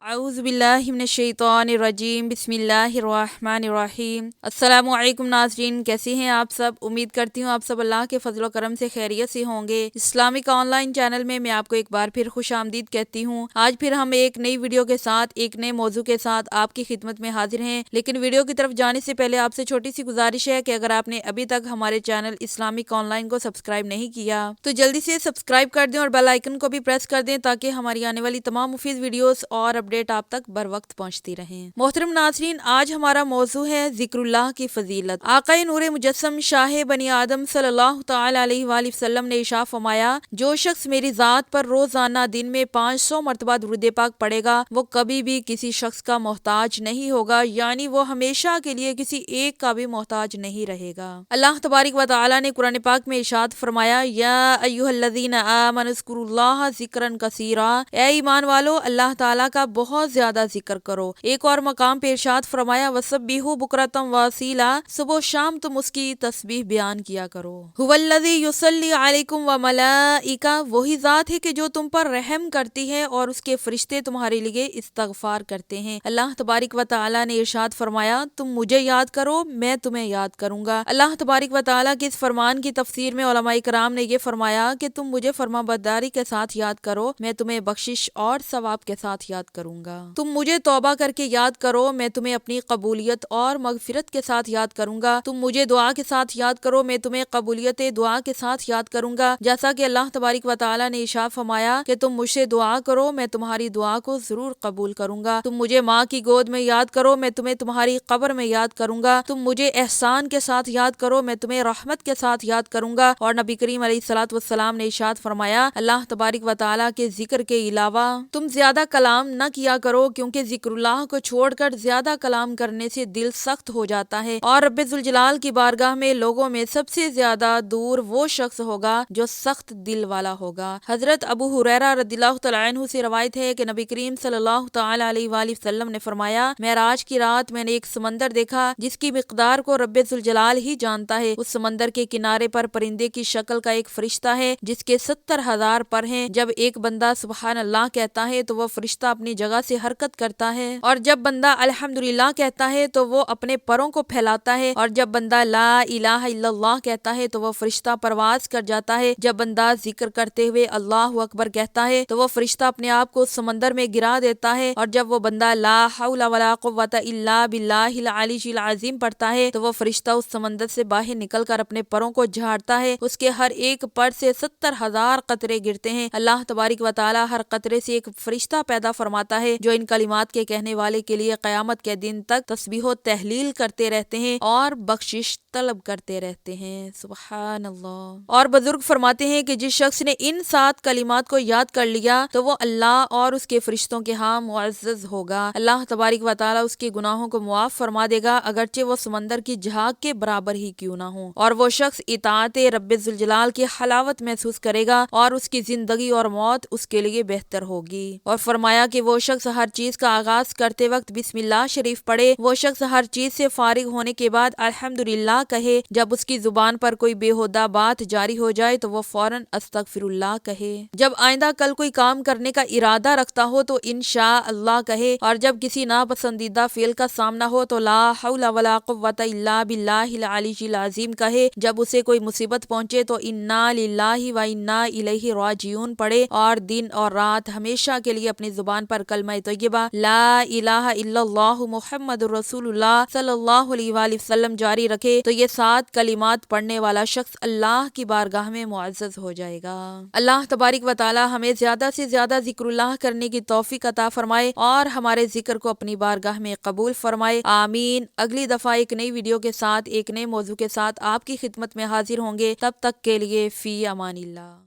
अऊज़ु बिल्लाहि मिनश्शैतानिर्रजीम बिस्मिल्लाहिर्रहमानिर्रहीम। अस्सलामु अलैकुम नाज़रीन, कैसी हैं आप सब। उम्मीद करती हूँ आप सब अल्लाह के फजल व करम से खैरियत से होंगे। इस्लामिक ऑनलाइन चैनल में मैं आपको एक बार फिर खुश आमदीद कहती हूँ। आज फिर हम एक नई वीडियो के साथ एक नए मौजू के साथ आपकी खिदमत में हाजिर हैं। लेकिन वीडियो की तरफ जाने से पहले आपसे छोटी सी गुजारिश है कि अगर आपने अभी तक हमारे चैनल इस्लामिक ऑनलाइन को सब्सक्राइब नहीं किया तो जल्दी से सब्सक्राइब कर दें और बेल आइकन को भी प्रेस कर दें ताकि हमारी आने वाली तमाम मुफीद वीडियोस और अपडेट आप तक बर वक्त पहुंचती रहें। मोहतरम नाज़रीन, आज हमारा मौजू है जिक्रुल्लाह की फजीलत। आक़ाए नूरे मुजस्सम शाह बनी आदम सल्लल्लाहु तआला अलैहि वसल्लम ने इरशाद फरमाया, जो शख्स मेरी ज़ात पर रोजाना दिन में 500 मरतबा दुरूद पाक पढ़ेगा वो कभी भी किसी शख्स का मोहताज नहीं होगा, यानी वो हमेशा के लिए किसी एक का भी मोहताज नहीं रहेगा। अल्लाह तबारिक व तआला ने कुरान पाक में इरशाद फरमाया, या अय्युहल्लज़ीना आमनुज़्कुरुल्लाह ज़िक्रन कसीरा, ए ईमान वालो अल्लाह ताला का बहुत ज्यादा जिक्र करो। एक और मकाम पे इरशाद फरमाया, वसब्बिहु बुकरतम वासीला, सुबह शाम तुम उसकी तस्बीह बयान किया करो। हुवल्लज़ी युसल्ली अलैकुम व मलाइका, वही जात है कि जो तुम पर रहम करती है और उसके फरिश्ते तुम्हारे लिए इस्तगफार करते हैं। अल्लाह तबारिक व तआला ने इरशाद फरमाया, तुम मुझे याद करो मैं तुम्हें याद करूंगा। अल्लाह तबारिक व तआला के इस फरमान की तफसीर में उलमाए कराम ने यह फरमाया कि तुम मुझे फरमाबरदारी के साथ याद करो, मैं तुम्हें बख्शिश और सवाब के साथ याद करूंगा। तुम मुझे तौबा करके याद करो, मैं तुम्हें अपनी कबूलियत और मगफिरत के साथ याद करूंगा। तुम मुझे दुआ के साथ याद करो, मैं तुम्हें कबूलियत दुआ के साथ याद करूंगा। जैसा कि अल्लाह तबारिक व तआला ने इरशाद फरमाया कि तुम मुझसे दुआ करो, मैं तुम्हारी दुआ को जरूर कबूल करूंगा। तुम मुझे माँ की गोद में याद करो, मैं तुम्हें तुम्हारी कब्र में याद करूंगा। तुम मुझे एहसान के साथ याद करो, मैं तुम्हें रहमत के साथ याद करूंगा। और नबी करीम अलैहिस्सलातु वस्सलाम ने इरशाद फरमाया, अल्लाह तबारिक व तआला के जिक्र के अलावा तुम ज्यादा कलाम न किया करो, क्योंकि जिक्रुल्लाह को छोड़कर ज्यादा कलाम करने से दिल सख्त हो जाता है और रब्बे जुल जलाल की बारगाह में लोगों में सबसे ज्यादा दूर वो शख्स होगा जो सख्त दिल वाला होगा। हजरत अबू हुरैरा रदियल्लाहु तआला अन्हु से रवायत है कि नबी करीम सल्लल्लाहु तआला अलैहि वसल्लम ने फरमाया, मेराज की रात मैंने एक समंदर देखा जिसकी मिकदार को रब्बे जुल जलाल ही जानता है। उस समंदर के किनारे पर परिंदे की शक्ल का एक फरिश्ता है जिसके 70,000 पर हैं। जब एक बंदा सुबहान अल्लाह कहता है तो वो फरिश्ता अपनी जगह से हरकत करता है, और जब बंदा अल्हम्दुलिल्लाह कहता है तो वो अपने परों को फैलाता है, और जब बंदा ला इलाहा इल्लल्लाह कहता है तो वो फरिश्ता परवाज कर जाता है। जब बंदा जिक्र करते हुए अल्लाहु अकबर कहता है तो वो फरिश्ता अपने आप को समंदर में गिरा देता है, और जब वो बंदा ला हौला वला कुव्वता इल्ला बिल्लाहिल अलीय्यिल अज़ीम पढ़ता है तो वो फरिश्ता उस समंदर से बाहर निकलकर अपने परों को झाड़ता है। उसके हर एक पर से 70,000 कतरे गिरते हैं। अल्लाह तबारिक व तआला हर कतरे से एक फरिश्ता पैदा फरमाता है जो इन कलिमात के कहने वाले के लिए कयामत के दिन तक तस्बीह तहलील करते रहते हैं और बख्शिश तलब करते रहते हैं। सुभान अल्लाह। और बुजुर्ग फरमाते हैं कि जिस शख्स ने इन 7 कलिमात को याद कर लिया तो वो अल्लाह और उसके फरिश्तों के यहाँ मुअज़्ज़ज़ होगा। अल्लाह तबारिक व तआला उसके गुनाहों को मुआफ फरमा देगा, अगरचे वो समंदर की झाग के बराबर ही क्यों ना हो। और वो शख्स इताअत रब्बे जुल जलाल की हलावत महसूस करेगा और उसकी जिंदगी और मौत उसके लिए बेहतर होगी। और फरमाया कि वो शख्स हर चीज का आगाज करते वक्त बिस्मिल्लाह शरीफ पढ़े। वो शख्स हर चीज से फारिग होने के बाद अल्हम्दुलिल्लाह कहे। जब उसकी जुबान पर कोई बेहुदा बात जारी हो जाए तो वो फौरन अस्तगफिरुल्लाह कहे। जब आइंदा कल कोई काम करने का इरादा रखता हो तो इंशा अल्लाह कहे। और जब किसी नापसंदीदा फेल का सामना हो तो ला हौला वला कुव्वता इल्ला बिल्लाहिल अलीय्यिल अज़ीम कहे। जब उसे कोई मुसीबत पहुंचे तो इन्ना लिल्लाहि व इन्ना इलैहि राजिऊन पढ़े, और दिन और रात हमेशा के लिए अपनी जुबान पर कलमा तय्यबा ला इलाहा इल्लल्लाहु मुहम्मदुर रसूलुल्लाह सल्लल्लाहु अलैहि वसल्लम जारी रखे तो ये 7 कलिमात पढ़ने वाला शख्स अल्लाह की बारगाह में मुअज़्ज़ज़ हो जाएगा। अल्लाह तबारिक व तआला हमें ज्यादा से ज्यादा जिक्रुल्लाह करने की तौफीक अता फरमाए और हमारे जिक्र को अपनी बारगाह में कबूल फरमाए। आमीन। अगली दफा एक नई वीडियो के साथ एक नए मौजू के साथ आपकी खिदमत में हाजिर होंगे। तब तक के लिए फी अमानिल्लाह।